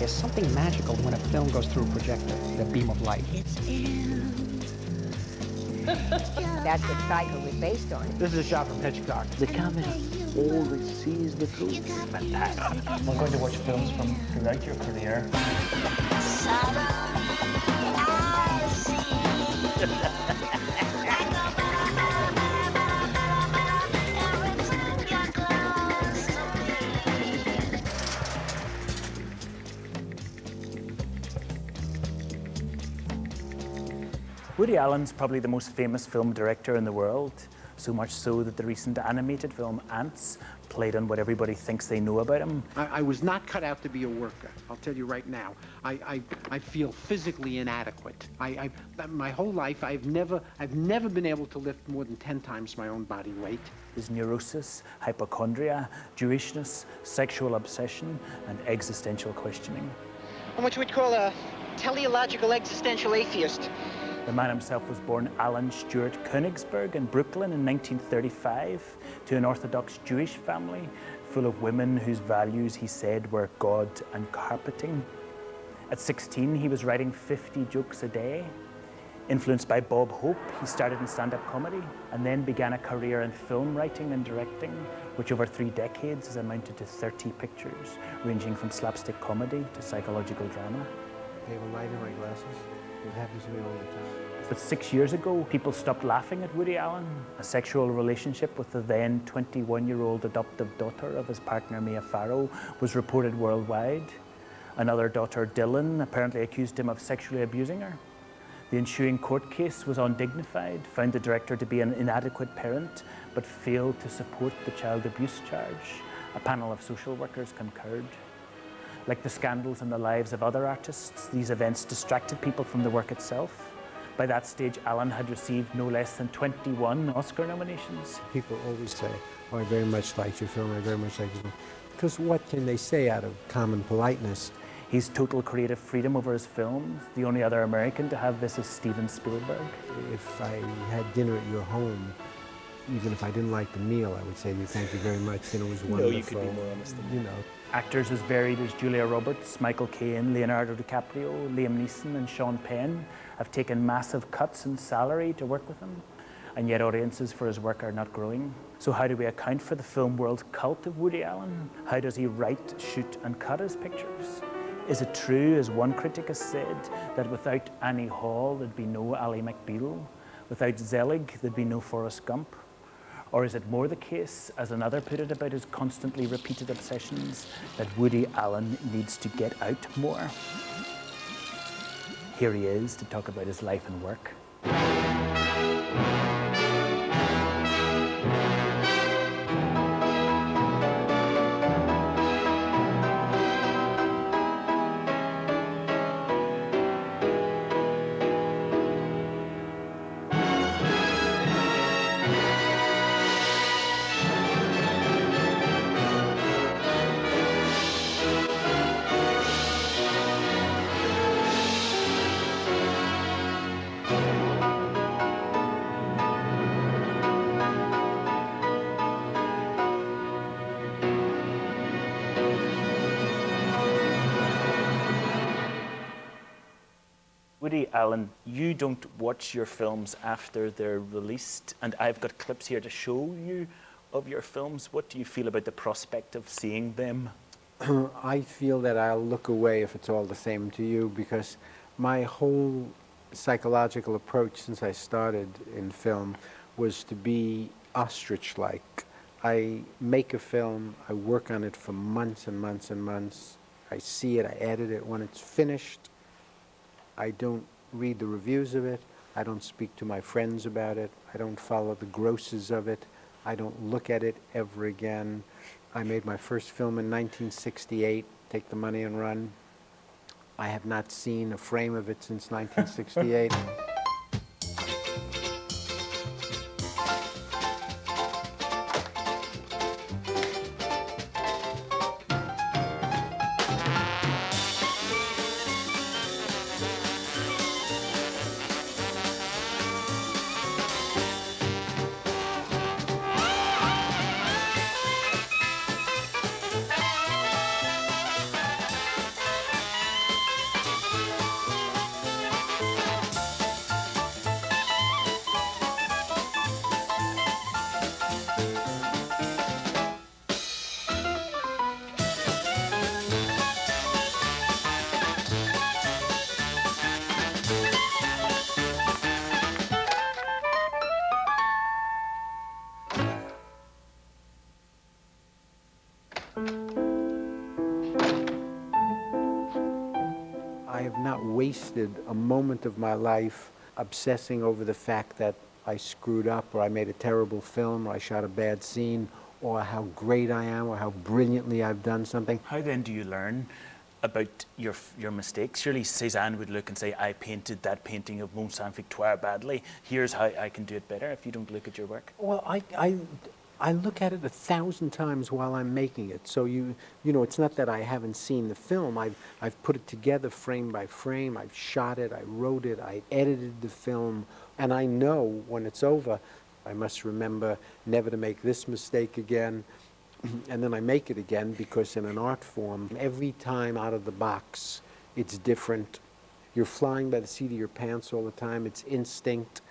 There's something magical when a film goes through a projector, the beam of light. That's what Psycho was based on. This is a shot from Hitchcock. The camera always sees the truth. Fantastic. We're going to watch films from throughout your career. Woody Allen's probably the most famous film director in the world, so much so that the recent animated film Ants played on what everybody thinks they know about him. I was not cut out to be a worker. I'll tell you right now. I feel physically inadequate. My whole life, I've never been able to lift more than 10 times my own body weight. His neurosis, hypochondria, Jewishness, sexual obsession, and existential questioning. I'm what you would call a teleological existential atheist. The man himself was born Alan Stewart Königsberg in Brooklyn in 1935 to an Orthodox Jewish family full of women whose values, he said, were God and carpeting. At 16, he was writing 50 jokes a day. Influenced by Bob Hope, he started in stand-up comedy and then began a career in film writing and directing, which over 3 decades has amounted to 30 pictures, ranging from slapstick comedy to psychological drama. I have a light in my glasses. It happens to me all the time. But 6 years ago, people stopped laughing at Woody Allen. A sexual relationship with the then 21-year-old adoptive daughter of his partner, Mia Farrow, was reported worldwide. Another daughter, Dylan, apparently accused him of sexually abusing her. The ensuing court case was undignified, found the director to be an inadequate parent, but failed to support the child abuse charge. A panel of social workers concurred. Like the scandals in the lives of other artists, these events distracted people from the work itself. By that stage, Allen had received no less than 21 Oscar nominations. People always say, oh, I very much liked your film, I very much liked your film. Because what can they say out of common politeness? He's total creative freedom over his films. The only other American to have this is Steven Spielberg. If I had dinner at your home, even if I didn't like the meal, I would say to you, thank you very much, dinner was wonderful. No, you could be more honest than you know. Actors as varied as Julia Roberts, Michael Caine, Leonardo DiCaprio, Liam Neeson and Sean Penn have taken massive cuts in salary to work with him, and yet audiences for his work are not growing. So how do we account for the film world cult of Woody Allen? How does he write, shoot and cut his pictures? Is it true, as one critic has said, that without Annie Hall there'd be no Ally McBeal? Without Zelig there'd be no Forrest Gump? Or is it more the case, as another put it about his constantly repeated obsessions, that Woody Allen needs to get out more? Here he is to talk about his life and work. Woody Allen, you don't watch your films after they're released, and I've got clips here to show you of your films. What do you feel about the prospect of seeing them? I feel that I'll look away if it's all the same to you, because my whole psychological approach since I started in film was to be ostrich-like. I make a film, I work on it for months and months and months. I see it, I edit it. When it's finished, I don't read the reviews of it. I don't speak to my friends about it. I don't follow the grosses of it. I don't look at it ever again. I made my first film in 1968, Take the Money and Run. I have not seen a frame of it since 1968. I have not wasted a moment of my life obsessing over the fact that I screwed up, or I made a terrible film, or I shot a bad scene, or how great I am, or how brilliantly I've done something. How then do you learn about your mistakes? Surely Cézanne would look and say, I painted that painting of Mont Saint-Victoire badly. Here's how I can do it better, if you don't look at your work. Well, I look at it 1,000 times while I'm making it. So you know, it's not that I haven't seen the film. I've put it together frame by frame. I've shot it, I wrote it, I edited the film, and I know when it's over, I must remember never to make this mistake again. And then I make it again, because in an art form, every time out of the box, it's different. You're flying by the seat of your pants all the time. It's instinct.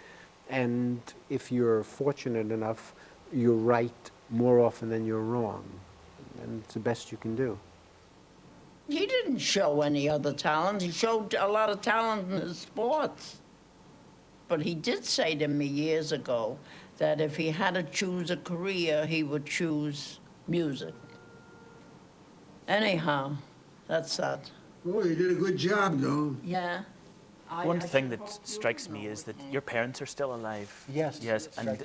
And if you're fortunate enough, you're right more often than you're wrong. And it's the best you can do. He didn't show any other talent. He showed a lot of talent in his sports. But he did say to me years ago that if he had to choose a career, he would choose music. Anyhow, that's that. Oh, you did a good job, though. Yeah. One thing that strikes me is that your parents are still alive. Yes. Yes, and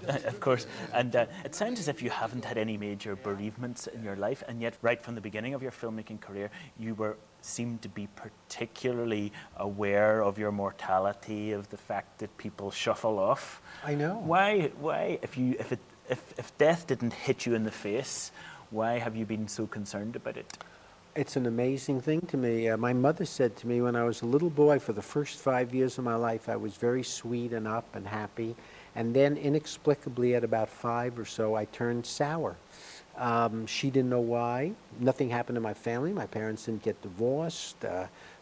of course, and it sounds as if you haven't had any major bereavements in your life, and yet right from the beginning of your filmmaking career, you seemed to be particularly aware of your mortality, of the fact that people shuffle off. I know. Why, if death didn't hit you in the face, why have you been so concerned about it? It's an amazing thing to me. My mother said to me when I was a little boy, for the first 5 years of my life, I was very sweet and up and happy. And then inexplicably at about 5 or so, I turned sour. She didn't know why. Nothing happened to my family. My parents didn't get divorced.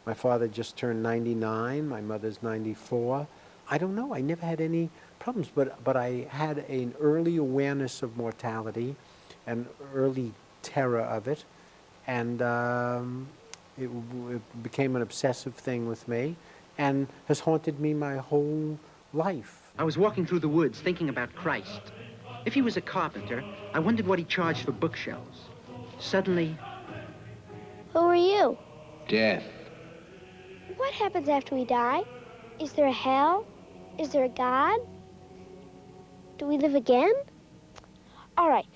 My father just turned 99. My mother's 94. I don't know. I never had any problems, but I had an early awareness of mortality, an early terror of it. And it became an obsessive thing with me and has haunted me my whole life. I was walking through the woods thinking about Christ. If he was a carpenter, I wondered what he charged for bookshelves. Suddenly... Who are you? Death. What happens after we die? Is there a hell? Is there a God? Do we live again? All right,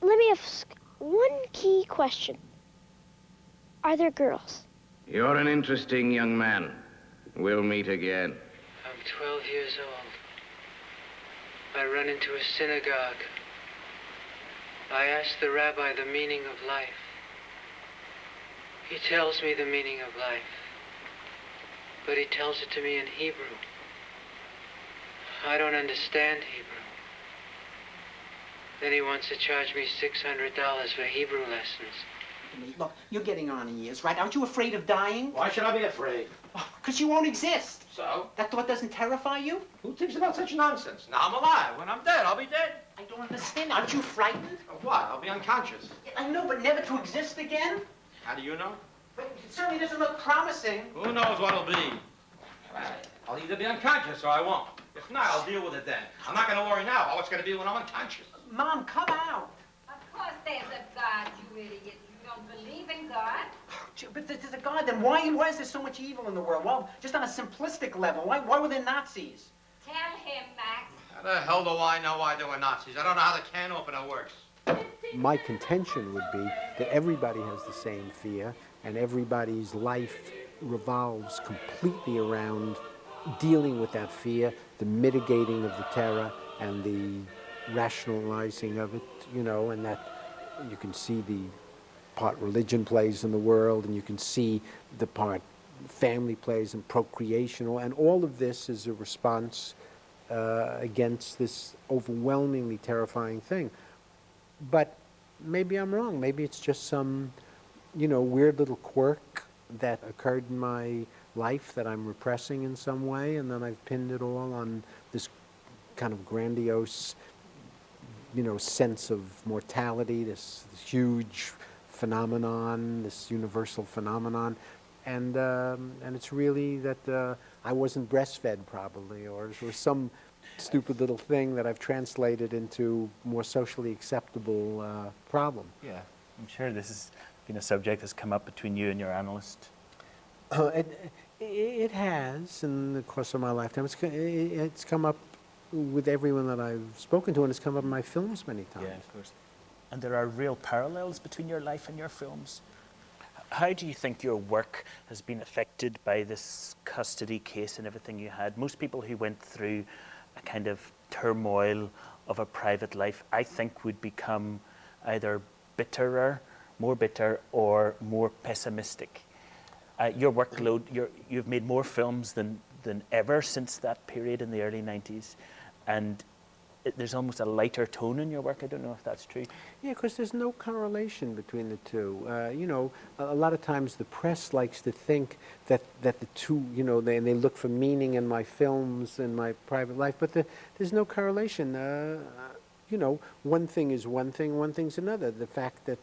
let me ask one key question. Are there girls? You're an interesting young man. We'll meet again. I'm 12 years old. I run into a synagogue. I ask the rabbi the meaning of life. He tells me the meaning of life, but he tells it to me in Hebrew. I don't understand Hebrew. Then he wants to charge me $600 for Hebrew lessons. Look, you're getting on in years, right? Aren't you afraid of dying? Why should I be afraid? Because you won't exist. So? That thought doesn't terrify you? Who thinks about such nonsense? Now I'm alive. When I'm dead, I'll be dead. I don't understand. Aren't you frightened? Of what? I'll be unconscious. I know, but never to exist again? How do you know? But it certainly doesn't look promising. Who knows what'll be? I'll either be unconscious or I won't. If not, I'll deal with it then. I'm not going to worry now about what's going to be when I'm unconscious. Mom, come out. Of course there's a God, you idiot. You don't believe in God? But there's a God, then why is there so much evil in the world? Well, just on a simplistic level, why were there Nazis? Tell him, Max. How the hell do I know why there were Nazis? I don't know how the can opener works. My contention would be that everybody has the same fear, and everybody's life revolves completely around dealing with that fear, the mitigating of the terror, and the rationalizing of it, you know, and that you can see the part religion plays in the world, and you can see the part family plays and procreation, and all of this is a response against this overwhelmingly terrifying thing. But maybe I'm wrong. Maybe it's just some, you know, weird little quirk that occurred in my life that I'm repressing in some way, and then I've pinned it all on this kind of grandiose, you know, sense of mortality, this huge phenomenon, this universal phenomenon, and it's really that I wasn't breastfed probably, or some stupid little thing that I've translated into more socially acceptable problem. Yeah. I'm sure this has been a subject that's come up between you and your analyst. It has in the course of my lifetime. It's come up with everyone that I've spoken to, and it's come up in my films many times. Yeah, of course. And there are real parallels between your life and your films. How do you think your work has been affected by this custody case and everything you had? Most people who went through a kind of turmoil of a private life, I think, would become either more bitter, or more pessimistic. Your workload, you've made more films than ever since that period in the early 90s, and there's almost a lighter tone in your work. I don't know if that's true. Yeah, because there's no correlation between the two. You know, a lot of times the press likes to think that the two, you know, they look for meaning in my films and my private life, but there's no correlation. You know, one thing is one thing, one thing's another. The fact that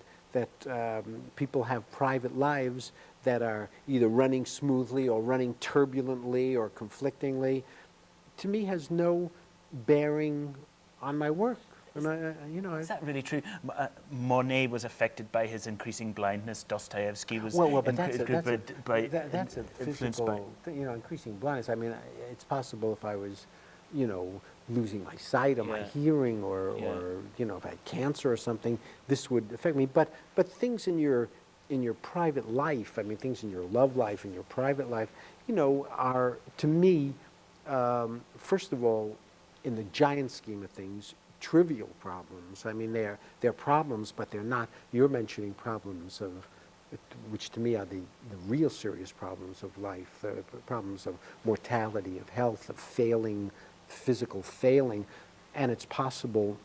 people have private lives that are either running smoothly or running turbulently or conflictingly, to me has no bearing on my work. And you know, is that really true? Monet was affected by his increasing blindness. Dostoevsky was but that's a physical, you know, increasing blindness. I mean, it's possible if I was, you know, losing my sight or my hearing, or you know, if I had cancer or something, this would affect me. But things in your private life, I mean, things in your love life and your private life, you know, are, to me, first of all, in the giant scheme of things, trivial problems. I mean, they're problems, but they're not. You're mentioning problems of, which to me are the real serious problems of life, problems of mortality, of health, of failing, physical failing, and it's possible,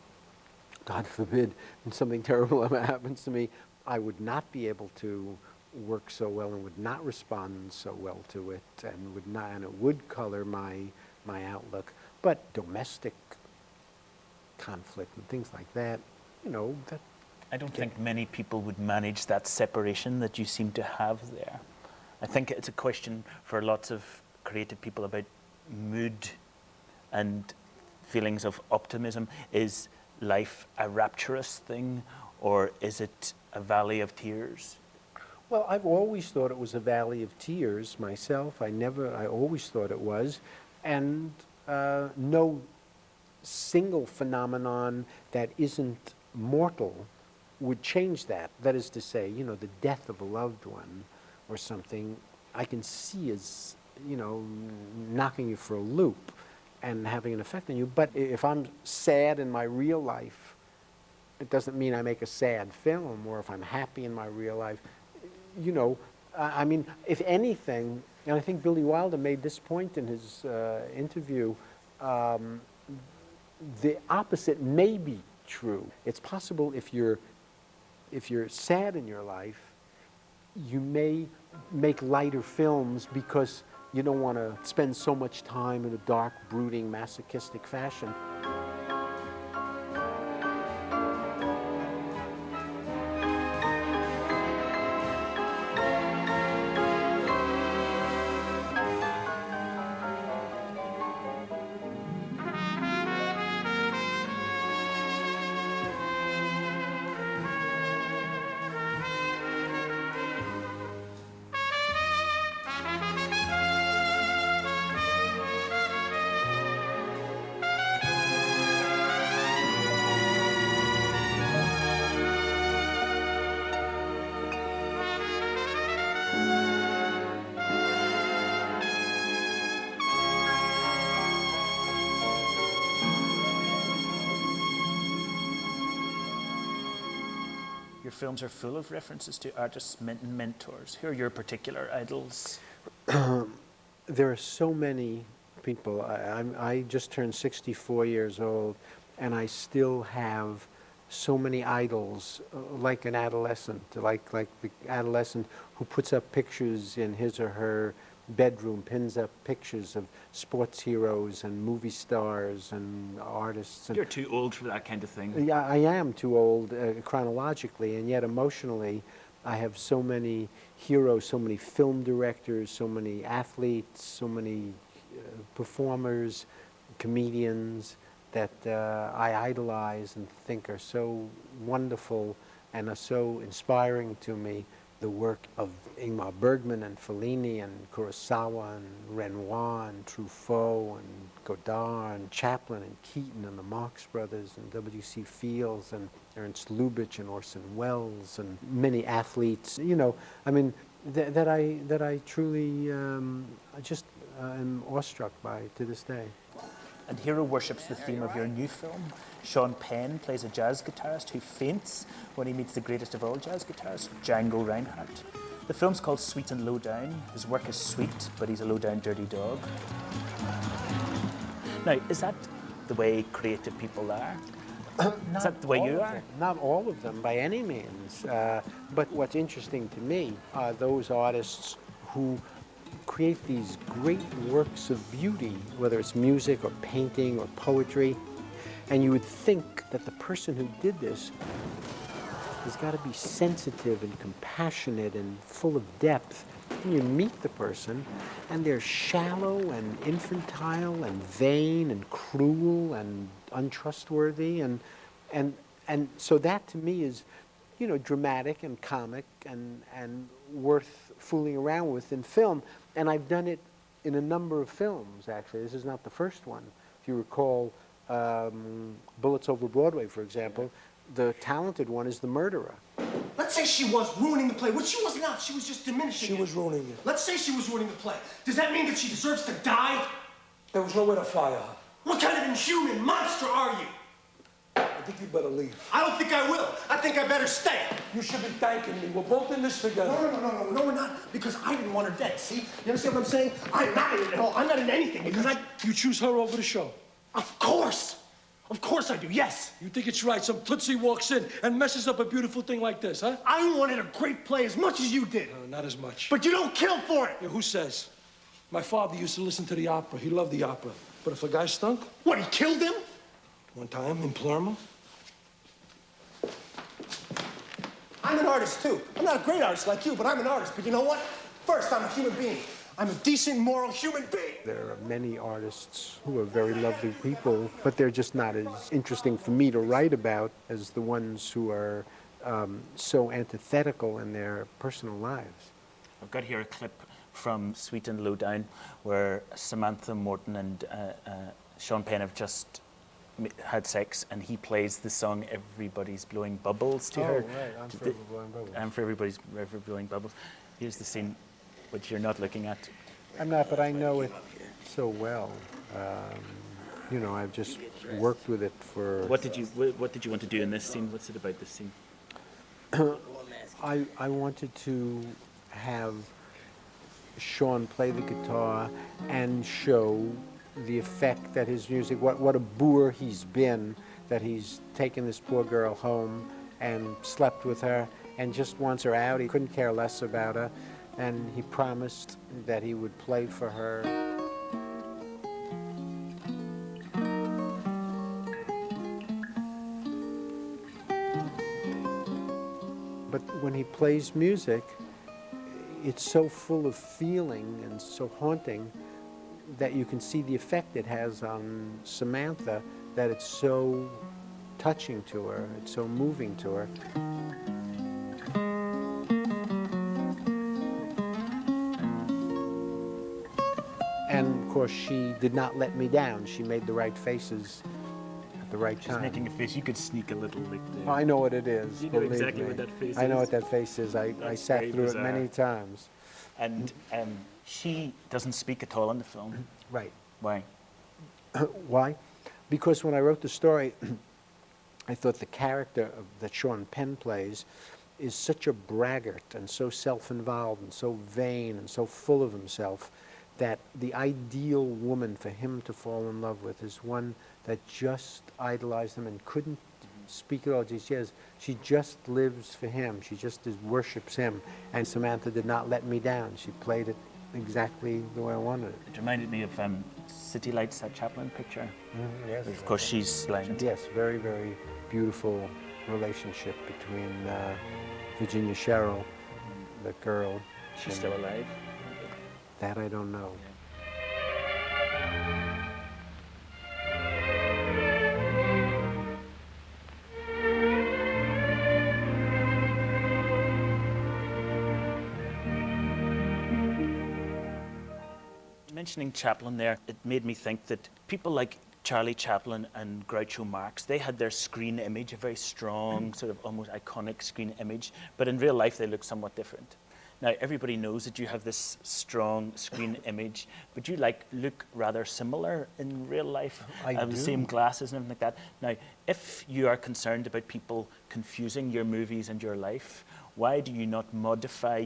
God forbid, when something terrible ever happens to me, I would not be able to work so well and would not respond so well to it, and would not, and it would color my outlook. But domestic conflict and things like that, you know, that I don't think many people would manage that separation that you seem to have there. I think it's a question for lots of creative people about mood and feelings of optimism. Is life a rapturous thing, or is it a valley of tears? Well, I've always thought it was a valley of tears myself. I always thought it was. And no single phenomenon that isn't mortal would change that. That is to say, you know, the death of a loved one or something, I can see as, you know, knocking you for a loop and having an effect on you. But if I'm sad in my real life, it doesn't mean I make a sad film. Or if I'm happy in my real life, you know, I mean, if anything, and I think Billy Wilder made this point in his interview, the opposite may be true. It's possible if you're sad in your life, you may make lighter films because you don't want to spend so much time in a dark, brooding, masochistic fashion. Your films are full of references to artists and mentors. Who are your particular idols? There are so many people. I just turned 64 years old, and I still have so many idols, like an adolescent, like the adolescent who puts up pictures in his or her bedroom, pins up pictures of sports heroes and movie stars and artists. You're too old for that kind of thing. Yeah, I am too old chronologically, and yet emotionally, I have so many heroes, so many film directors, so many athletes, so many performers, comedians that I idolize and think are so wonderful and are so inspiring to me. The work of Ingmar Bergman and Fellini and Kurosawa and Renoir and Truffaut and Godard and Chaplin and Keaton and the Marx Brothers and W.C. Fields and Ernst Lubitsch and Orson Welles and many athletes. You know, I mean, that I truly just am awestruck by to this day. And Hero worships the theme of your new film. Sean Penn plays a jazz guitarist who faints when he meets the greatest of all jazz guitarists, Django Reinhardt. The film's called Sweet and Low Down. His work is sweet, but he's a low-down, dirty dog. Now, is that the way creative people are? Is that the way you are? Not all of them, by any means. But what's interesting to me are those artists who create these great works of beauty, whether it's music or painting or poetry, and you would think that the person who did this has got to be sensitive and compassionate and full of depth. And you meet the person, and they're shallow and infantile and vain and cruel and untrustworthy, and so that to me is, you know, dramatic and comic and worth fooling around with in film. And I've done it in a number of films, actually. This is not the first one. If you recall, Bullets Over Broadway, for example, the talented one is the murderer. Let's say she was ruining the play, which she was not. She was just diminishing it. She was ruining it. Let's say she was ruining the play. Does that mean that she deserves to die? There was nowhere to fire her. What kind of inhuman monster are you? I think you better leave. I don't think I will. I think I better stay. You should be thanking me. We're both in this together. No, we're not. Because I didn't want her dead, see? You understand what I'm saying? I'm not in it at all. I'm not in anything because You choose her over the show. Of course. Of course I do, yes. You think it's right some tootsie walks in and messes up a beautiful thing like this, huh? I wanted a great play as much as you did. Not as much. But you don't kill for it. Yeah, who says? My father used to listen to the opera. He loved the opera. But if a guy stunk... What, he killed him? One time in Palermo. I'm an artist, too. I'm not a great artist like you, but I'm an artist. But you know what? First, I'm a human being. I'm a decent, moral human being. There are many artists who are very lovely people, but they're just not as interesting for me to write about as the ones who are so antithetical in their personal lives. I've got here a clip from Sweet and Low Down where Samantha Morton and Sean Penn have just had sex, and he plays the song "Everybody's Blowing Bubbles" to her. Oh, right. I'm Forever Blowing Bubbles. I'm for everybody's forever blowing bubbles. Here's the scene, which you're not looking at. I'm not, but I know it so well. You know, I've just worked with it for... What did you want to do in this scene? What's it about, this scene? I wanted to have Sean play the guitar and show the effect that his music, what a boor he's been, that he's taken this poor girl home and slept with her and just wants her out. He couldn't care less about her, and he promised that he would play for her. But when he plays music, it's so full of feeling and so haunting that you can see the effect it has on Samantha, that it's so touching to her, it's so moving to her. And of course, she did not let me down. She made the right faces at the right time. She's making a face. You could sneak a little like there. I know what it is. You know believe exactly me. what that face is. I know what that face is. I sat very through bizarre. it many times. And she doesn't speak at all in the film. Right. Why? Why? Because when I wrote the story, I thought the character that Sean Penn plays is such a braggart and so self-involved and so vain and so full of himself that the ideal woman for him to fall in love with is one that just idolized him and couldn't speak at all. She just lives for him. She just worships him. And Samantha did not let me down. She played it exactly the way I wanted it. It reminded me of City Lights, that Chaplin picture. Yes. Of course, she's blind. Yes, very, very beautiful relationship between Virginia Sherrill, the girl. She's still alive? That I don't know. mentioning Chaplin there, it made me think that people like Charlie Chaplin and Groucho Marx, they had their screen image, a very strong, sort of almost iconic screen image, but in real life they look somewhat different. Now, everybody knows that you have this strong screen image, but you look rather similar in real life. I do. The same glasses and everything like that. Now, if you are concerned about people confusing your movies and your life, why do you not modify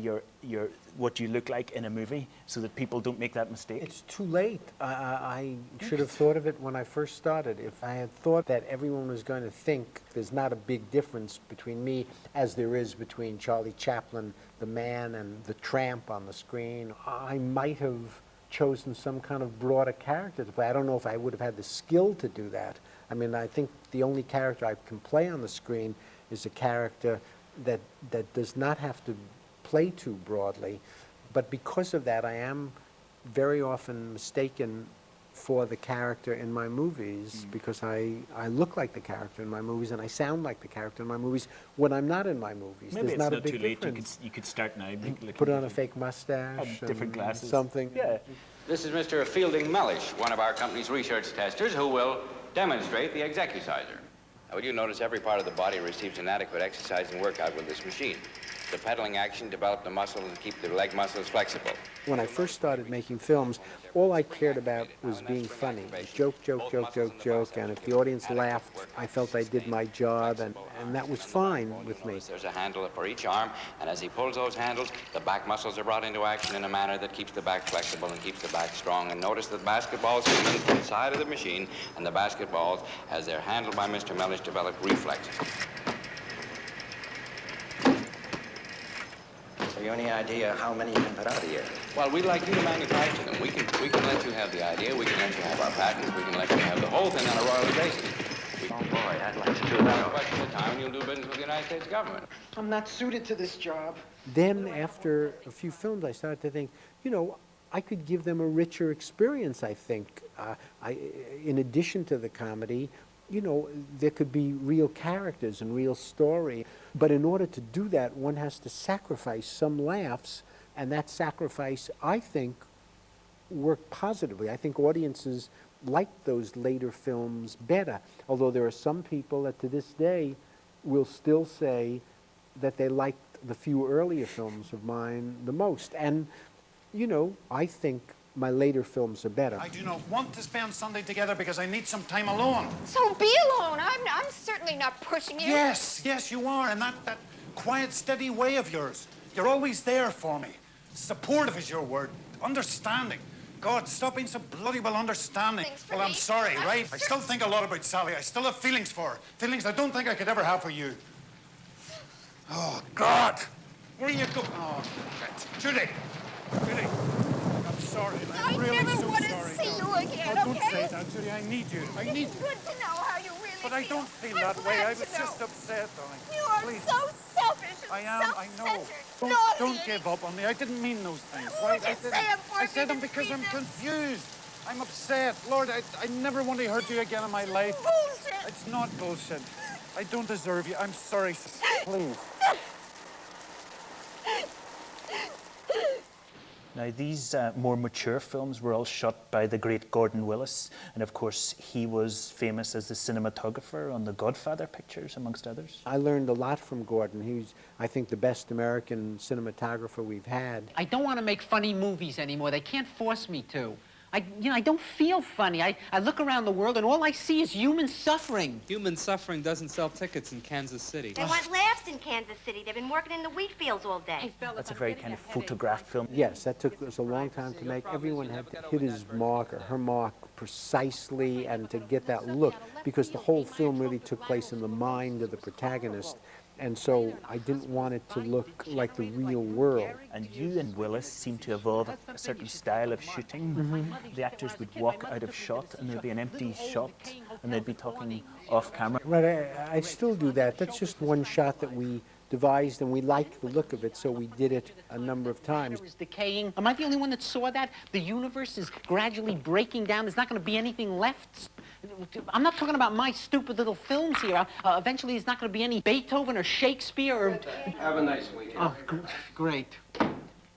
what you look like in a movie so that people don't make that mistake? It's too late. I should have thought of it when I first started. If I had thought that everyone was going to think there's not a big difference between me as there is between Charlie Chaplin, the man, and the tramp on the screen, I might have chosen some kind of broader character to play. I don't know if I would have had the skill to do that. I mean, I think the only character I can play on the screen is a character that does not have to play too broadly. But because of that, I am very often mistaken for the character in my movies because I look like the character in my movies and I sound like the character in my movies when I'm not in my movies. Maybe There's it's not not a big too late. difference. You could start now. Put on a fake mustache. Have different and glasses. Something. Yeah. This is Mr. Fielding Mellish, one of our company's research testers, who will demonstrate the execucizer. Now, you notice every part of the body receives an adequate exercise and workout with this machine. The pedaling action developed the muscle and keep the leg muscles flexible. When I first started making films, all I cared about was being funny. Joke, joke, joke, joke, joke, and if the audience laughed, I felt I did my job, and that was fine with me. There's a handle for each arm, and as he pulls those handles, the back muscles are brought into action in a manner that keeps the back flexible and keeps the back strong. And notice that basketballs come in from the side of the machine, and the basketballs, as they're handled by Mr. Mellish, develop reflexes. Have you any idea how many you can put out a year? Well, we'd like you to manufacture them. We can let you have the idea. We can let you have our patents. We can let you have the whole thing on a royalty basis. Oh, boy, I'd like to do that. Question of time, you'll do business with the United States government. I'm not suited to this job. Then, after a few films, I started to think, you know, I could give them a richer experience, I think. In addition to the comedy, you know, there could be real characters and real story. But in order to do that, one has to sacrifice some laughs, and that sacrifice, I think, worked positively. I think audiences like those later films better, although there are some people that to this day will still say that they liked the few earlier films of mine the most. And, you know, I think my later films are better. I do not want to spend Sunday together because I need some time alone. So be alone. I'm certainly not pushing you. Yes, yes, you are. And that quiet, steady way of yours. You're always there for me. Supportive is your word. Understanding. God, stop being so bloody well understanding. Well, I'm sorry, right? I still think a lot about Sally. I still have feelings for her. Feelings I don't think I could ever have for you. Oh, God. Where are you going? Oh, Judy. Judy. I'm sorry. I'm really so sorry. I never want to see you again, Don't okay? say that, Judy. I need you. I need you. It's good to know how you really feel. But I don't feel that way. I was just upset, darling. You are Please. so selfish and I am, I know. self-centered. Don't give up on me. I didn't mean those things, You right? just say I said them because I'm confused. I'm upset. Lord, I never want to hurt you again in my life. Bullshit. It's not bullshit. I don't deserve you. I'm sorry. Please. Now, these more mature films were all shot by the great Gordon Willis, and of course he was famous as the cinematographer on the Godfather pictures, amongst others. I learned a lot from Gordon. He's, I think, the best American cinematographer we've had. I don't want to make funny movies anymore. They can't force me to. I don't feel funny. I look around the world and all I see is human suffering. Human suffering doesn't sell tickets in Kansas City. They want laughs in Kansas City. They've been working in the wheat fields all day. That's a very kind of photographed film. Yes, that took us a long time to make. Everyone had to hit his mark or her mark precisely and to get that look, because the whole film really took place in the mind of the protagonist. And so I didn't want it to look like the real world. And you and Willis seem to evolve a certain style of shooting. Mm-hmm. The actors would walk out of shot and there'd be an empty shot and they'd be talking off camera. Right, I still do that. That's just one shot that we devised and we liked the look of it, so we did it a number of times. It's decaying. Am I the only one that saw that? The universe is gradually breaking down. There's not going to be anything left. I'm not talking about my stupid little films here. Eventually, there's not going to be any Beethoven or Shakespeare or... Have a nice weekend. Oh, great.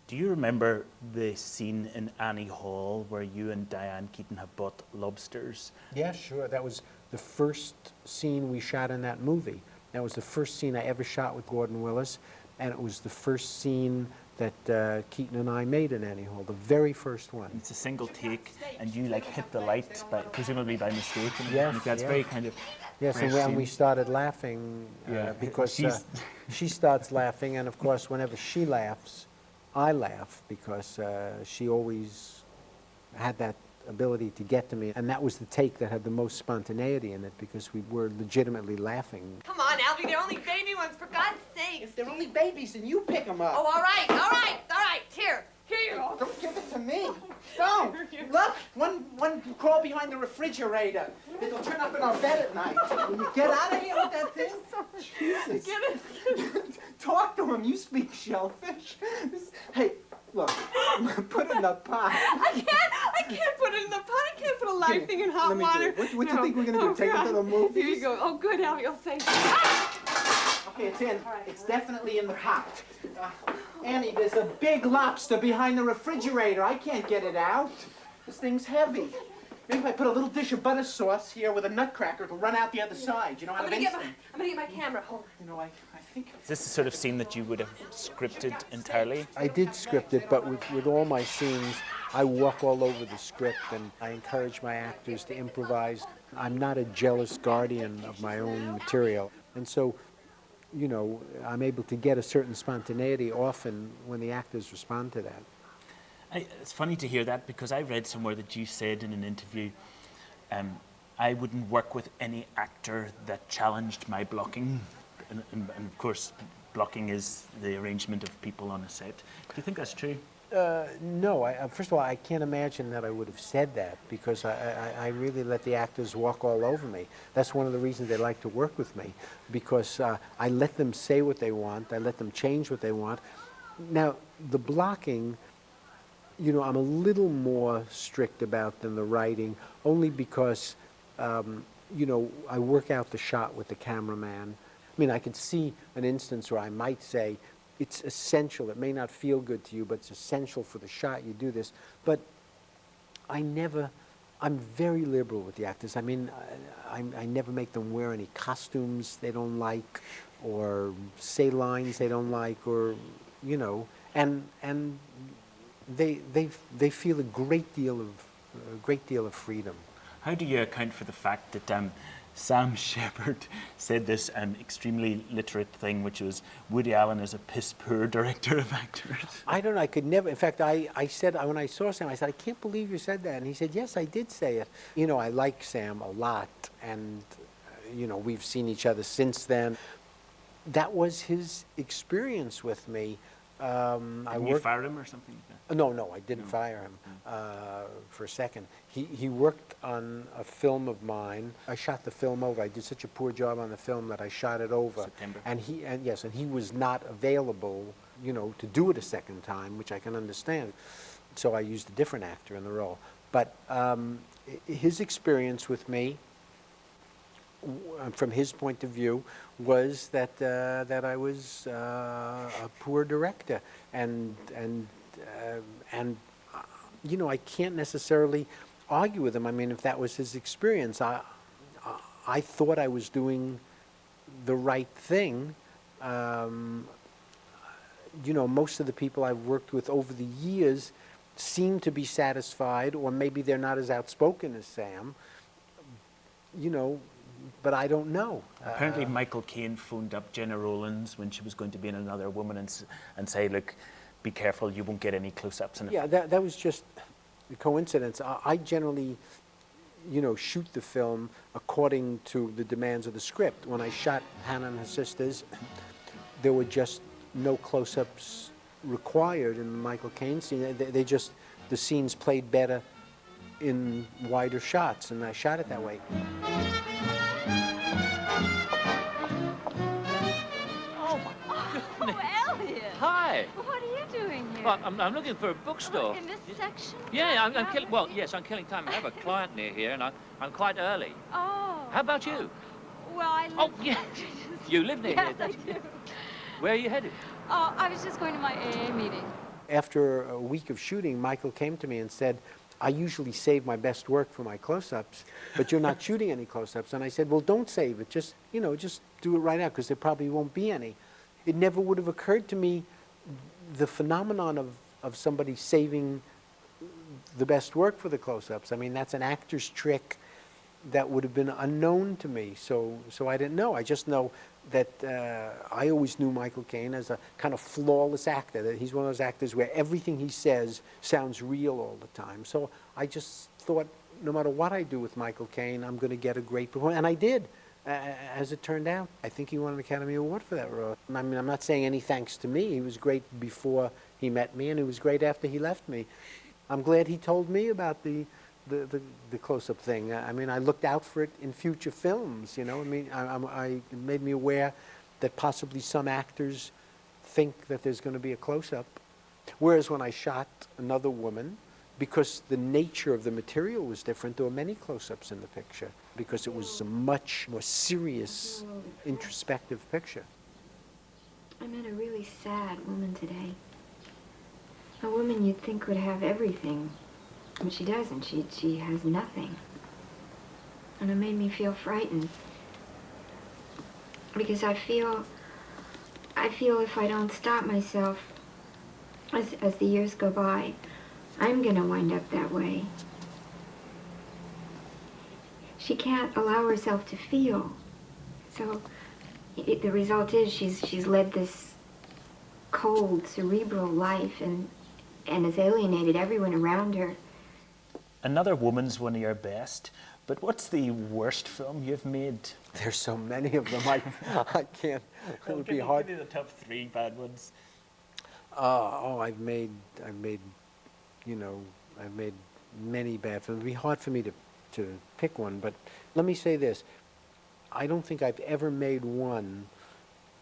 Do Do you remember the scene in Annie Hall where you and Diane Keaton have bought lobsters? Yeah, sure. That was the first scene we shot in that movie. That was the first scene I ever shot with Gordon Willis, and it was the first scene that Keaton and I made in Annie Hall, the very first one. It's a single take, and you like hit the light, presumably by mistake. And Yes, that's yeah. very kind of. Yes, and fresh we scene. started laughing because she starts laughing, and of course, whenever she laughs, I laugh because she always had that ability to get to me, and that was the take that had the most spontaneity in it because we were legitimately laughing. Come on, Alfie, they're only baby ones, for God's sake. If they're only babies, then you pick them up. Oh, all right, all right, all right. Here you go. Don't give it to me. Don't. Look, one crawl behind the refrigerator. It'll turn up in our bed at night. Will you get out of here with that thing? Jesus. Get it. Talk to him. You speak shellfish. Hey, look, put it in the pot. I can't put it in the pot. I can't put a live thing in hot Let me do water. it. What do you think we're going to do? Take it to the movies? Here you go. Oh, good, Alfie. Oh, thank you. Okay, it's in. It's definitely in the pot. Annie, there's a big lobster behind the refrigerator. I can't get it out. This thing's heavy. Maybe if I put a little dish of butter sauce here with a nutcracker, it'll run out the other side. You know, out of instinct. I'm gonna get my camera. Hold on. You know, I think... Is this the sort of scene that you would have scripted entirely? I did script it, but with all my scenes, I walk all over the script, and I encourage my actors to improvise. I'm not a jealous guardian of my own material, and so, you know, I'm able to get a certain spontaneity often when the actors respond to that. It's funny to hear that because I read somewhere that you said in an interview, I wouldn't work with any actor that challenged my blocking. And of course, blocking is the arrangement of people on a set. Do you think that's true? No, first of all, I can't imagine that I would have said that because I really let the actors walk all over me. That's one of the reasons they like to work with me, because I let them say what they want, I let them change what they want. Now, the blocking, you know, I'm a little more strict about than the writing, only because, you know, I work out the shot with the cameraman. I mean, I could see an instance where I might say, it's essential, it may not feel good to you, but it's essential for the shot you do this. But I'm very liberal with the actors. I mean, I never make them wear any costumes they don't like, or say lines they don't like, or, you know, and they feel a great deal of freedom. How do you account for the fact that Sam Shepard said this extremely literate thing, which was Woody Allen is a piss-poor director of actors? I don't know. I could never. In fact, I said, when I saw Sam, I said, I can't believe you said that. And he said, yes, I did say it. You know, I like Sam a lot. And, you know, we've seen each other since then. That was his experience with me. Didn't you fire him or something like that? No, I didn't fire him for a second. He worked on a film of mine. I shot the film over. I did such a poor job on the film that I shot it over. September. And he was not available, you know, to do it a second time, which I can understand. So I used a different actor in the role. But his experience with me, from his point of view, was that that I was a poor director, and you know, I can't necessarily argue with him. I mean, if that was his experience, I thought I was doing the right thing. You know, most of the people I've worked with over the years seem to be satisfied, or maybe they're not as outspoken as Sam. You know, but I don't know. Apparently Michael Caine phoned up Jenna Rollins when she was going to be in Another Woman and say, look, be careful, you won't get any close-ups. Yeah, that was just a coincidence. I generally, you know, shoot the film according to the demands of the script. When I shot Hannah and Her Sisters, there were just no close-ups required in the Michael Caine scene. They just, the scenes played better in wider shots, and I shot it that way. Hi. What are you doing here? Well, I'm looking for a bookstore. In this section? Yeah, I'm killing. Well, yes, I'm killing time. I have a client near here, and I'm quite early. Oh. How about you? Well, I live... Oh, yeah. You live near yes, here. I do. Where are you headed? Oh, I was just going to my AA meeting. After a week of shooting, Michael came to me and said, I usually save my best work for my close-ups, but you're not shooting any close-ups. And I said, well, don't save it. Just, you know, just do it right now, because there probably won't be any. It never would have occurred to me the phenomenon of somebody saving the best work for the close-ups. I mean, that's an actor's trick that would have been unknown to me. So I didn't know. I just know that I always knew Michael Caine as a kind of flawless actor, that he's one of those actors where everything he says sounds real all the time. So I just thought, no matter what I do with Michael Caine, I'm going to get a great performance. And I did. As it turned out, I think he won an Academy Award for that role. I mean, I'm not saying any thanks to me. He was great before he met me, and he was great after he left me. I'm glad he told me about the close-up thing. I mean, I looked out for it in future films, you know. I mean, it made me aware that possibly some actors think that there's going to be a close-up. Whereas when I shot Another Woman, because the nature of the material was different, there were many close-ups in the picture, because it was a much more serious, introspective picture. I met a really sad woman today. A woman you'd think would have everything. But she doesn't. She has nothing. And it made me feel frightened. Because I feel if I don't stop myself, as the years go by, I'm gonna wind up that way. She can't allow herself to feel. So the result is she's led this cold, cerebral life and has alienated everyone around her. Another Woman's one of your best, but what's the worst film you've made? There's so many of them, I can't, it would be hard. Give me the top 3 bad ones. I've made many bad films. It'd be hard for me to pick one, but let me say this. I don't think I've ever made one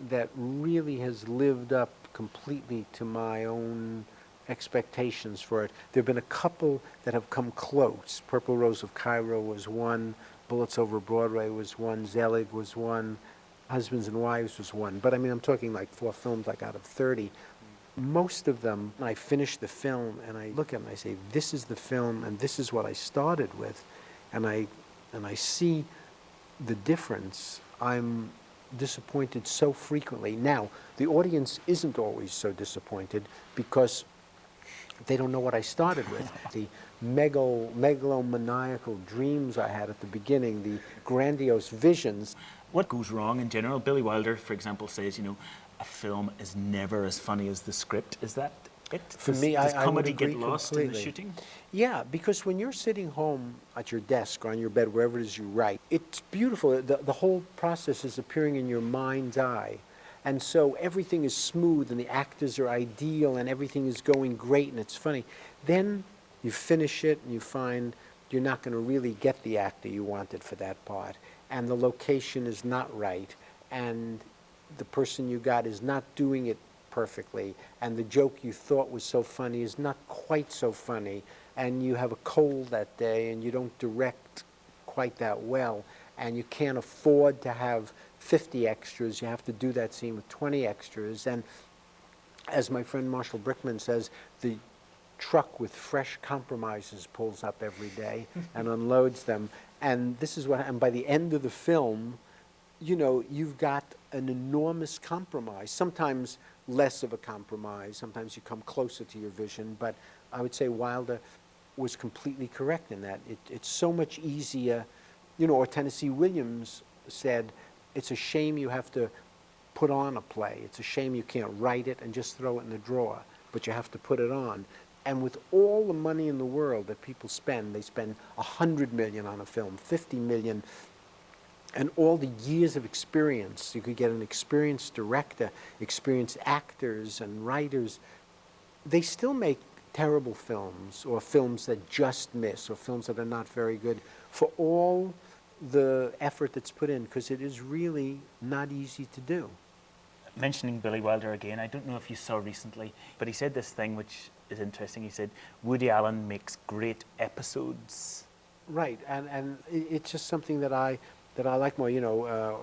that really has lived up completely to my own expectations for it. There have been a couple that have come close. Purple Rose of Cairo was one, Bullets Over Broadway was one, Zelig was one, Husbands and Wives was one. But I mean, I'm talking like 4 films like out of 30. Most of them, I finish the film and I look at them and I say, this is the film and this is what I started with. And I see the difference. I'm disappointed so frequently. Now, the audience isn't always so disappointed because they don't know what I started with. The megalomaniacal dreams I had at the beginning, the grandiose visions. What goes wrong in general? Billy Wilder, for example, says, you know, a film is never as funny as the script. Is that it? For me, does I would comedy agree get lost completely. in the shooting? Yeah, because when you're sitting home at your desk or on your bed, wherever it is you write, it's beautiful. The whole process is appearing in your mind's eye. And so everything is smooth and the actors are ideal and everything is going great and it's funny. Then you finish it and you find you're not going to really get the actor you wanted for that part. And the location is not right. And the person you got is not doing it perfectly. And the joke you thought was so funny is not quite so funny. And you have a cold that day and you don't direct quite that well. And you can't afford to have 50 extras. You have to do that scene with 20 extras. And as my friend Marshall Brickman says, the truck with fresh compromises pulls up every day and unloads them. And this is what, and by the end of the film, you know, you've got an enormous compromise. Sometimes less of a compromise. Sometimes you come closer to your vision. But I would say Wilder was completely correct in that. It's so much easier, you know, or Tennessee Williams said, it's a shame you have to put on a play. It's a shame you can't write it and just throw it in the drawer, but you have to put it on. And with all the money in the world that people spend, they spend $100 million on a film, $50 million, and all the years of experience. You could get an experienced director, experienced actors and writers. They still make terrible films, or films that just miss, or films that are not very good, for all the effort that's put in, because it is really not easy to do. Mentioning Billy Wilder again, I don't know if you saw recently, but he said this thing which is interesting. He said, Woody Allen makes great episodes. Right, and it's just something that I like more. You know,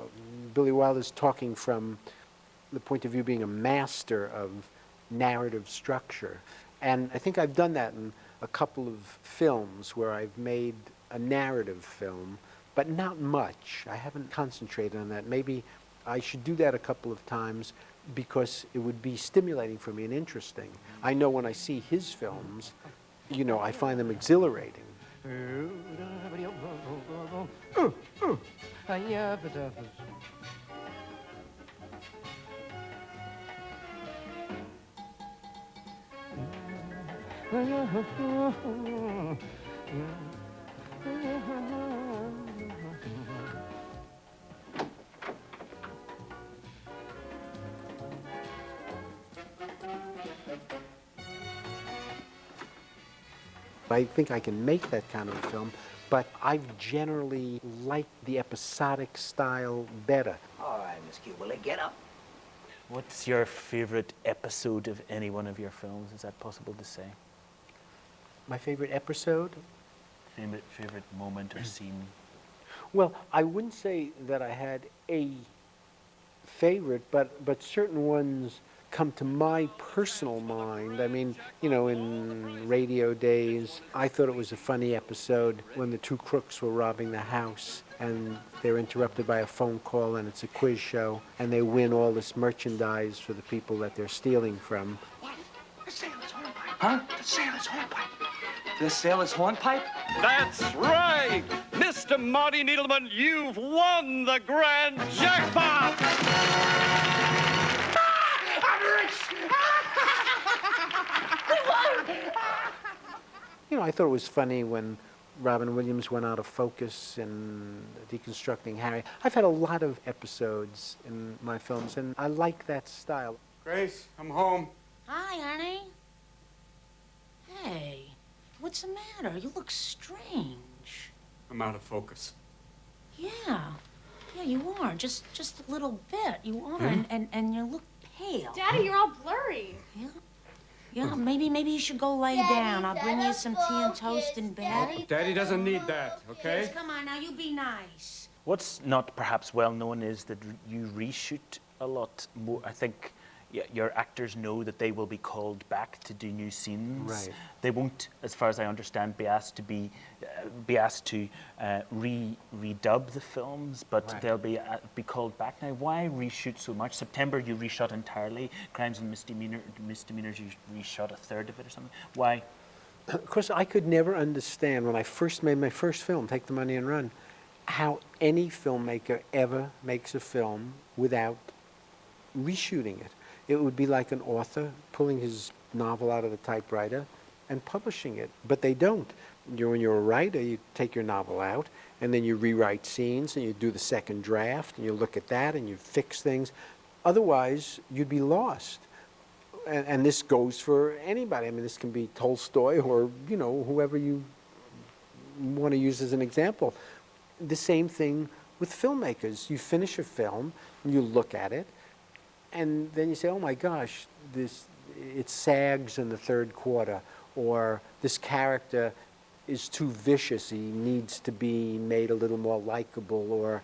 Billy Wilder's talking from the point of view being a master of narrative structure. And I think I've done that in a couple of films where I've made a narrative film, but not much. I haven't concentrated on that. Maybe I should do that a couple of times because it would be stimulating for me and interesting. I know when I see his films, you know, I find them exhilarating. I think I can make that kind of a film, but I've generally liked the episodic style better. All right, Miss Q, will it get up? What's your favorite episode of any one of your films? Is that possible to say? My favorite episode? Favorite moment or scene? Well, I wouldn't say that I had a favorite, but certain ones come to my personal mind. I mean, you know, in radio days, I thought it was a funny episode when the two crooks were robbing the house and they're interrupted by a phone call and it's a quiz show and they win all this merchandise for the people that they're stealing from. What? The sailor's hornpipe. Huh? The sailor's hornpipe. The sailor's hornpipe? That's right! Mr. Marty Needleman, you've won the grand jackpot! I'm rich! You know, I thought it was funny when Robin Williams went out of focus in Deconstructing Harry. I've had a lot of episodes in my films, and I like that style. Grace, I'm home. Hi, honey. Hey, what's the matter? You look strange. I'm out of focus. Yeah, you are. Just a little bit. You are, and you look pale. Daddy, you're all blurry. Yeah, maybe you should go lay down. I'll bring you some tea and toast in bed. Daddy doesn't need that, okay? Yes, come on now, you be nice. What's not perhaps well known is that you reshoot a lot more. I think your actors know that they will be called back to do new scenes. Right. They won't, as far as I understand, be asked to redub the films, but Right. they'll be called back. Now, why reshoot so much? September you reshot entirely. Crimes and Misdemeanors you reshot a third of it or something. Why? Of course, I could never understand when I first made my first film, Take the Money and Run, how any filmmaker ever makes a film without reshooting it. It would be like an author pulling his novel out of the typewriter and publishing it, but they don't. When you're a writer, you take your novel out, and then you rewrite scenes, and you do the second draft, and you look at that, and you fix things. Otherwise, you'd be lost. And this goes for anybody. I mean, this can be Tolstoy or, you know, whoever you want to use as an example. The same thing with filmmakers. You finish a film, and you look at it, and then you say, oh my gosh, it sags in the third quarter, or this character is too vicious, he needs to be made a little more likable, or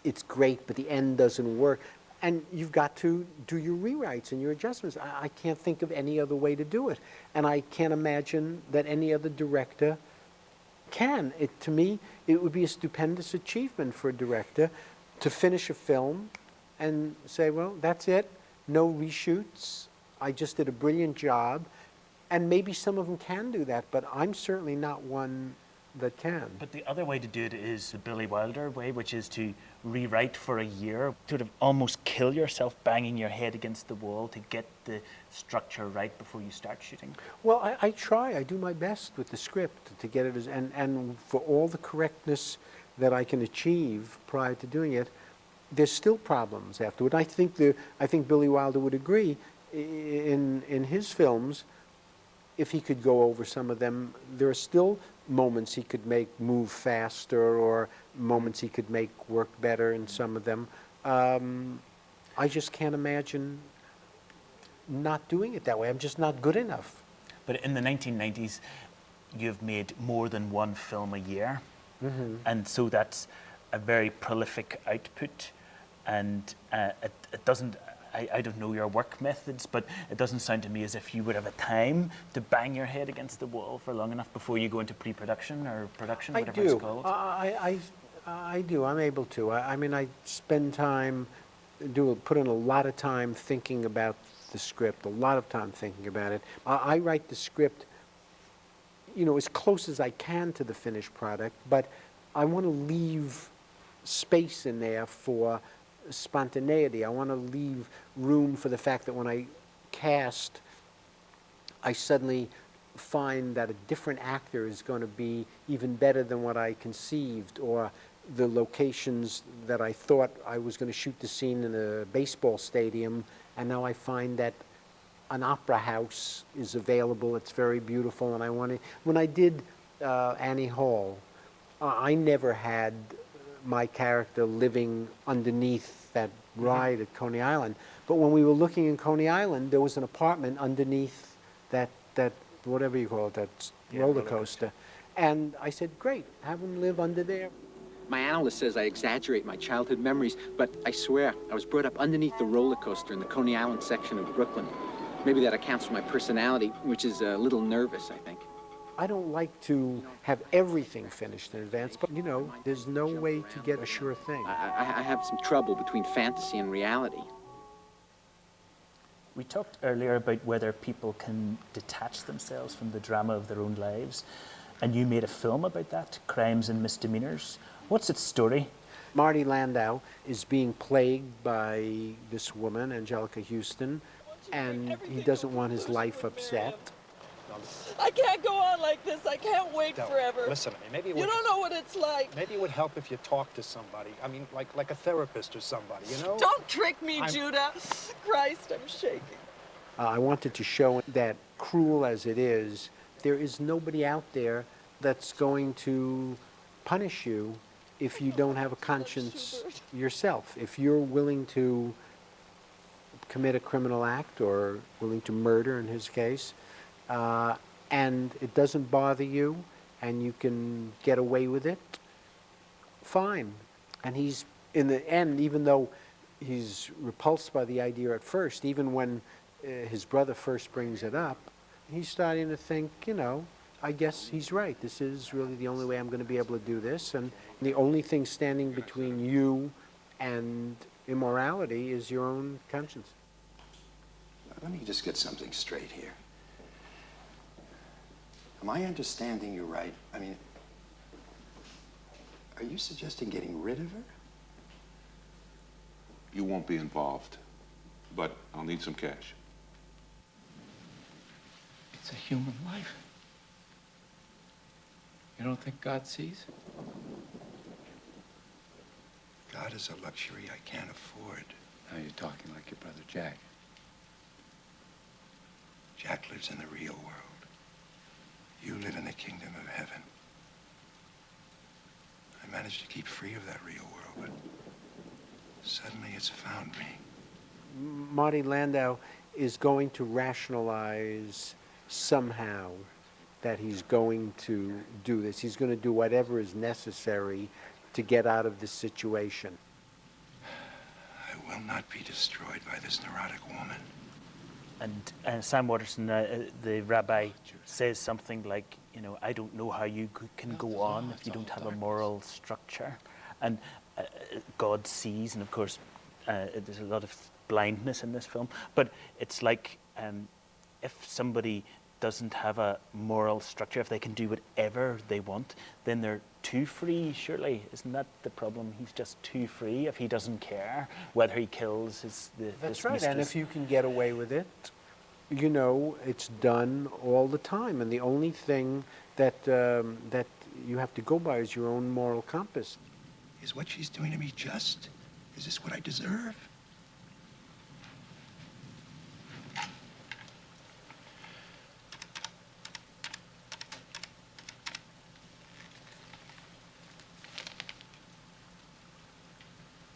it's great, but the end doesn't work. And you've got to do your rewrites and your adjustments. I can't think of any other way to do it. And I can't imagine that any other director can. To me, it would be a stupendous achievement for a director to finish a film and say, well, that's it, no reshoots, I just did a brilliant job. And maybe some of them can do that, but I'm certainly not one that can. But the other way to do it is the Billy Wilder way, which is to rewrite for a year, sort of almost kill yourself banging your head against the wall to get the structure right before you start shooting. Well, I try, I do my best with the script to get it as, and for all the correctness that I can achieve prior to doing it, there's still problems afterward. I think Billy Wilder would agree. In his films, if he could go over some of them, there are still moments he could make move faster, or moments he could make work better in some of them. I just can't imagine not doing it that way. I'm just not good enough. But in the 1990s, you've made more than one film a year. Mm-hmm. And so that's a very prolific output. And it doesn't, I don't know your work methods, but it doesn't sound to me as if you would have a time to bang your head against the wall for long enough before you go into pre-production or production, whatever it's called. I do. I'm able to. I mean, I spend time, put in a lot of time thinking about the script, a lot of time thinking about it. I write the script, you know, as close as I can to the finished product, but I want to leave space in there for spontaneity. I want to leave room for the fact that when I cast, I suddenly find that a different actor is going to be even better than what I conceived, or the locations that I thought I was going to shoot the scene in a baseball stadium, and now I find that an opera house is available. It's very beautiful, and I want to. When I did Annie Hall, I never had my character living underneath that ride at Coney Island. But when we were looking in Coney Island, there was an apartment underneath that whatever you call it, that roller coaster. And I said, great, have him live under there. My analyst says I exaggerate my childhood memories, but I swear I was brought up underneath the roller coaster in the Coney Island section of Brooklyn. Maybe that accounts for my personality, which is a little nervous, I think. I don't like to have everything finished in advance, but, you know, there's no way to get a sure thing. I have some trouble between fantasy and reality. We talked earlier about whether people can detach themselves from the drama of their own lives, and you made a film about that, Crimes and Misdemeanors. What's its story? Marty Landau is being plagued by this woman, Angelica Houston, and he doesn't want his life upset. I can't go on like this. I can't wait forever. Listen to me. Maybe it You would, don't know what it's like. maybe it would help if you talked to somebody. I mean, like a therapist or somebody, you know? Don't trick me, Judah. Christ, I'm shaking. I wanted to show that, cruel as it is, there is nobody out there that's going to punish you if you don't have a conscience yourself. If you're willing to commit a criminal act, or willing to murder in his case, and it doesn't bother you, and you can get away with it, fine. And he's, in the end, even though he's repulsed by the idea at first, even when his brother first brings it up, he's starting to think, you know, I guess he's right. This is really the only way I'm going to be able to do this, and the only thing standing between you and immorality is your own conscience. Let me just get something straight here. Am I understanding you right? I mean, are you suggesting getting rid of her? You won't be involved, but I'll need some cash. It's a human life. You don't think God sees? God is a luxury I can't afford. Now you're talking like your brother Jack. Jack lives in the real world. You live in the kingdom of heaven. I managed to keep free of that real world, but suddenly it's found me. Marty Landau is going to rationalize somehow that he's going to do this. He's going to do whatever is necessary to get out of this situation. I will not be destroyed by this neurotic woman. And Sam Waterston, the rabbi, says something like, you know, I don't know how you can go on if you don't have a moral structure. And God sees, and of course, there's a lot of blindness in this film, but it's like if somebody doesn't have a moral structure, if they can do whatever they want, then they're too free, surely. Isn't that the problem? He's just too free if he doesn't care whether he kills That's right, and if you can get away with it, you know, it's done all the time. And the only thing that you have to go by is your own moral compass. Is what she's doing to me just? Is this what I deserve?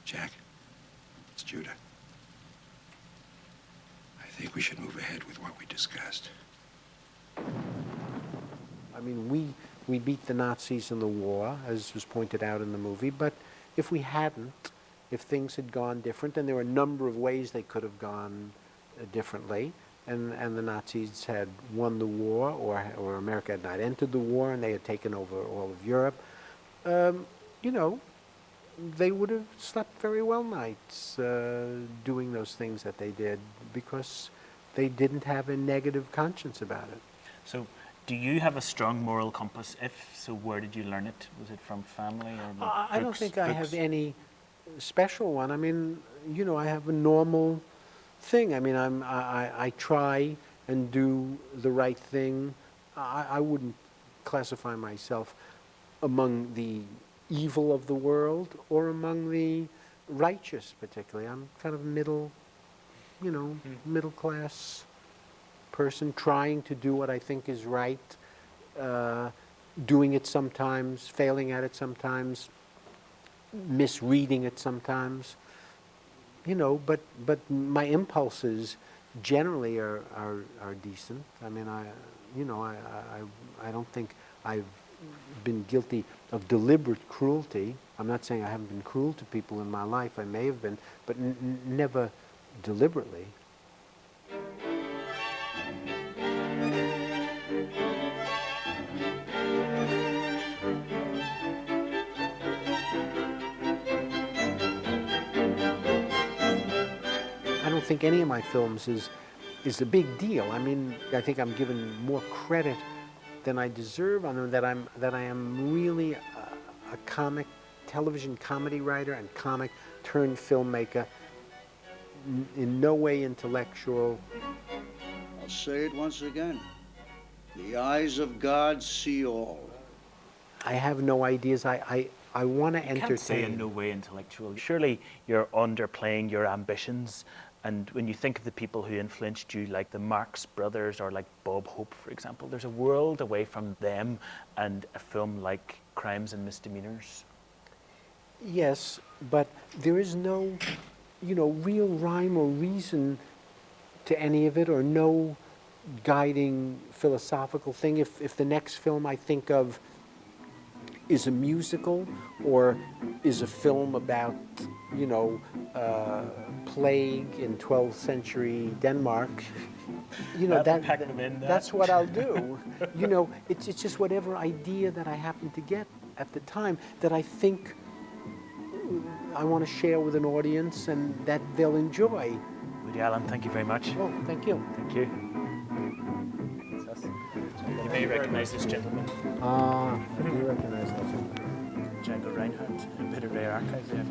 Jack, it's Judah. I think we should move ahead with what we discussed. I mean, we beat the Nazis in the war, as was pointed out in the movie, but if we hadn't, if things had gone different, and there were a number of ways they could have gone differently, and the Nazis had won the war, or America had not entered the war, and they had taken over all of Europe, you know, they would have slept very well nights doing those things that they did, because they didn't have a negative conscience about it. So, do you have a strong moral compass? If so, where did you learn it? Was it from family or I don't think I have any special one. I mean, you know, I have a normal thing. I mean, I try and do the right thing. I wouldn't classify myself among the evil of the world or among the righteous, particularly. I'm kind of middle, you know, middle class person, trying to do what I think is right, doing it sometimes, failing at it sometimes, misreading it sometimes, you know, but my impulses generally are decent. I mean, I don't think I've been guilty of deliberate cruelty. I'm not saying I haven't been cruel to people in my life. I may have been, but never deliberately. I don't think any of my films is a big deal. I mean, I think I'm given more credit than I deserve on them, that I am really a television comedy writer and comic turned filmmaker, in no way intellectual. I'll say it once again. The eyes of God see all. I have no ideas. I want to entertain. You can't say in no way intellectual. Surely you're underplaying your ambitions. And when you think of the people who influenced you, like the Marx Brothers or like Bob Hope, for example, there's a world away from them and a film like Crimes and Misdemeanors. Yes, but there is no, you know, real rhyme or reason to any of it, or no guiding philosophical thing. If the next film I think of is a musical or is a film about, you know, plague in 12th century Denmark, you know, that's what I'll do. You know, it's just whatever idea that I happen to get at the time that I think I want to share with an audience and that they'll enjoy. Woody Allen, thank you very much. Oh, thank you. Thank you. You may recognize this gentleman. I do recognize that gentleman. Django Reinhardt, a bit of rare archive there.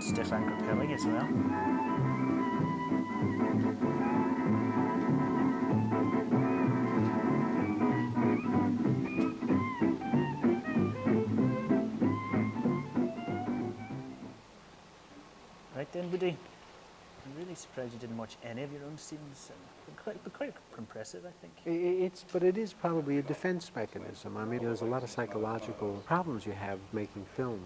Stefan Grappelli as well. Right then, Woody. I'm really surprised you didn't watch any of your own scenes. Quite impressive, I think. But it is probably a defense mechanism. I mean, there's a lot of psychological problems you have making film.